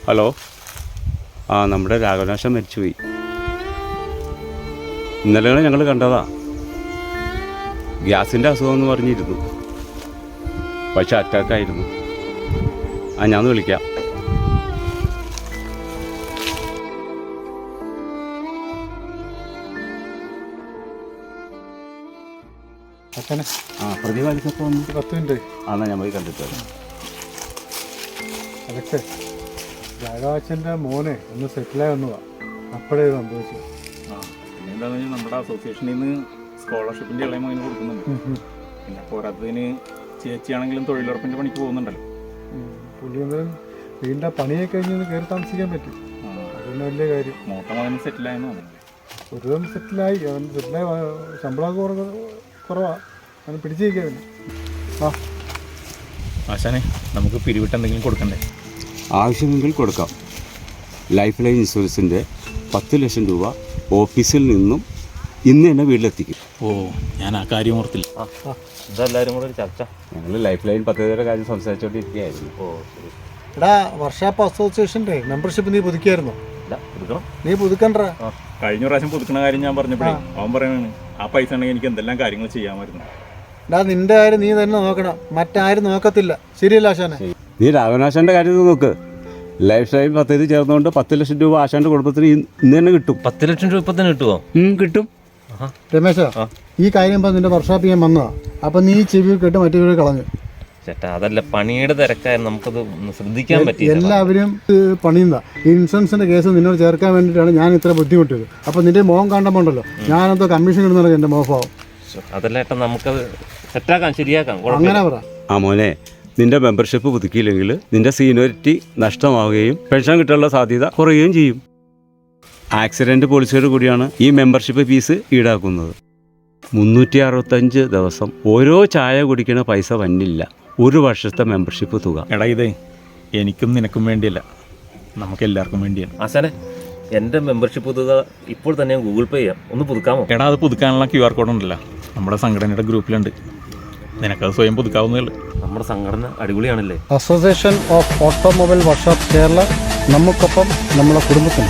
Hello, നമ്മുടെ രാഘവനാശൻ മരിച്ചുപോയി. ഇന്നലെ ഞങ്ങൾ കണ്ടതാ. ഗ്യാസിൻ്റെ അസുഖമെന്ന് പറഞ്ഞിരുന്നു, പക്ഷെ അറ്റാക്കായിരുന്നു. ഞാൻ വിളിക്കാം. അച്ഛനെ പ്രതിപാലിച്ചപ്പോൾ 10 മിനിറ്റ് എന്നാ ഞാൻ പോയി കണ്ടിട്ട് വരാം. അതൊക്കെ രാഘവച്ചൻ്റെ മോനെ ഒന്ന് സെറ്റിലായി വന്നതാ, അപ്പോഴേ സംഭവിച്ചു. എന്താണെന്ന് വെച്ചാൽ നമ്മുടെ അസോസിയേഷനിൽ നിന്ന് സ്കോളർഷിപ്പിൻ്റെ ഇളയം അതിന് കൊടുക്കുന്നുണ്ട്. പിന്നെ പോരാത്തതിന് ചേച്ചിയാണെങ്കിലും തൊഴിലുറപ്പിൻ്റെ പണിക്ക് പോകുന്നുണ്ടല്ലോ. പുള്ളി എന്തായാലും വീടിൻ്റെ പണിയൊക്കെ കഴിഞ്ഞ് കയറി താമസിക്കാൻ പറ്റും. അതൊന്നും വലിയ കാര്യം. മൊത്തം അതിന് സെറ്റിലായെന്ന് തോന്നുന്നു. ഒരു ദിവസം സെറ്റിലായി, അവൻ സെറ്റിലായി. ശമ്പളമൊക്കെ കുറവാണ്, അവൻ പിടിച്ചേക്കാവില്ല. ആശാനെ, നമുക്ക് പിരിവിട്ട് എന്തെങ്കിലും കൊടുക്കണ്ടേ? ആവശ്യമെങ്കിൽ കൊടുക്കാം. ലൈഫ് ലൈൻ ഇൻഷുറൻസിൻ്റെ 10 ലക്ഷം രൂപ ഓഫീസിൽ നിന്നും ഇന്ന് തന്നെ വീട്ടിലെത്തിക്കും. ഞാൻ ആ കാര്യം ഓർത്തില്ല. ഇതെല്ലാവരും കൂടെ ഒരു ചർച്ച. ഞങ്ങൾ ലൈഫ് ലൈൻ പദ്ധതിയുടെ കാര്യം സംസാരിച്ചുകൊണ്ടിരിക്കുകയായിരുന്നു. എടാ, വർഷാപ്പ് അസോസിയേഷൻ്റെ മെമ്പർഷിപ്പ് നീ പുതുക്കിയായിരുന്നോ? പുതുക്കണം. നീ പുതുക്കണ്ട. കഴിഞ്ഞ പ്രാവശ്യം പുതുക്കണ കാര്യം ഞാൻ പറഞ്ഞപ്പോഴേ അവൻ പറയാണ് ആ പൈസ ഉണ്ടെങ്കിൽ എനിക്ക് എന്തെല്ലാം കാര്യങ്ങൾ ചെയ്യാമായിരുന്നു. എടാ, നിന്റെ കാര്യം നീ തന്നെ നോക്കണം, മറ്റാരും നോക്കത്തില്ല. ശരിയല്ല ആശാനെ? നീ രാഘവനാശാൻ്റെ കാര്യത്തിൽ നോക്ക്. ലൈഫ് ലൈൻ പദ്ധതി ചേർന്നുകൊണ്ട് 10 ലക്ഷം രൂപ ആശാൻ്റെ കുടുംബത്തിന് ഇന്ന് തന്നെ കിട്ടും. 10 ലക്ഷം രൂപ ഇപ്പം തന്നെ കിട്ടുമോ? കിട്ടും. രമേശ, ഈ കാര്യം ഇപ്പം നിന്റെ വർഷാപ്പ് ചെയ്യാൻ വന്നതാ. അപ്പം നീ ചെവി കേട്ട് മറ്റേ കളഞ്ഞു. ചേട്ടാ, അതല്ല, പണിയുടെ തിരക്കായിരുന്നു, നമുക്കത് ശ്രദ്ധിക്കാൻ പറ്റില്ല. എല്ലാവരും പണിയുന്നതാ. ഈ ഇൻഷുറൻസിന്റെ കേസ് നിന്നോട് ചേർക്കാൻ വേണ്ടിയിട്ടാണ് ഞാൻ ഇത്ര ബുദ്ധിമുട്ടിയത്. അപ്പം നിന്റെ മോഹം കാണുമ്പോണ്ടല്ലോ, ഞാനെന്തോ കമ്മീഷൻ ഇടുന്നത് എൻ്റെ മോഹമാവും. അതല്ല ഏട്ടാ, നമുക്കത് സെറ്റാക്കാം, ശരിയാക്കാം. അങ്ങനെ പറ. മോനെ, നിന്റെ മെമ്പർഷിപ്പ് പുതുക്കിയില്ലെങ്കിൽ നിന്റെ സീനിയോറിറ്റി നഷ്ടമാവുകയും പെൻഷൻ കിട്ടാനുള്ള സാധ്യത കുറയുകയും ചെയ്യും. ആക്സിഡൻറ്റ് പോളിസിയോട് കൂടിയാണ് ഈ മെമ്പർഷിപ്പ് ഫീസ് ഈടാക്കുന്നത്. 365 ദിവസം ഓരോ ചായ കുടിക്കണ പൈസ വന്നില്ല. 1 വർഷത്തെ മെമ്പർഷിപ്പ് തുക. എടാ, ഇതേ എനിക്കും നിനക്കും വേണ്ടിയല്ല, നമുക്ക് എല്ലാവർക്കും വേണ്ടിയാണ്. ആശാനെ, എൻ്റെ മെമ്പർഷിപ്പ് പുതുക ഇപ്പോൾ തന്നെ ഗൂഗിൾ പേ ചെയ്യാം, ഒന്ന് പുതുക്കാമോ? എടാ, അത് പുതുക്കാനുള്ള QR കോഡ് ഉണ്ടല്ലോ, നമ്മുടെ സംഘടനയുടെ ഗ്രൂപ്പിലുണ്ട്. നിനക്കത് സ്വയം പുതുക്കാവുന്നേ ഉള്ളൂ. നമ്മുടെ സംഘടന അടിപൊളിയാണല്ലേ. Association of automobile workshop Kerala, നമുക്കൊപ്പം നമ്മുടെ കുടുംബത്തിന്.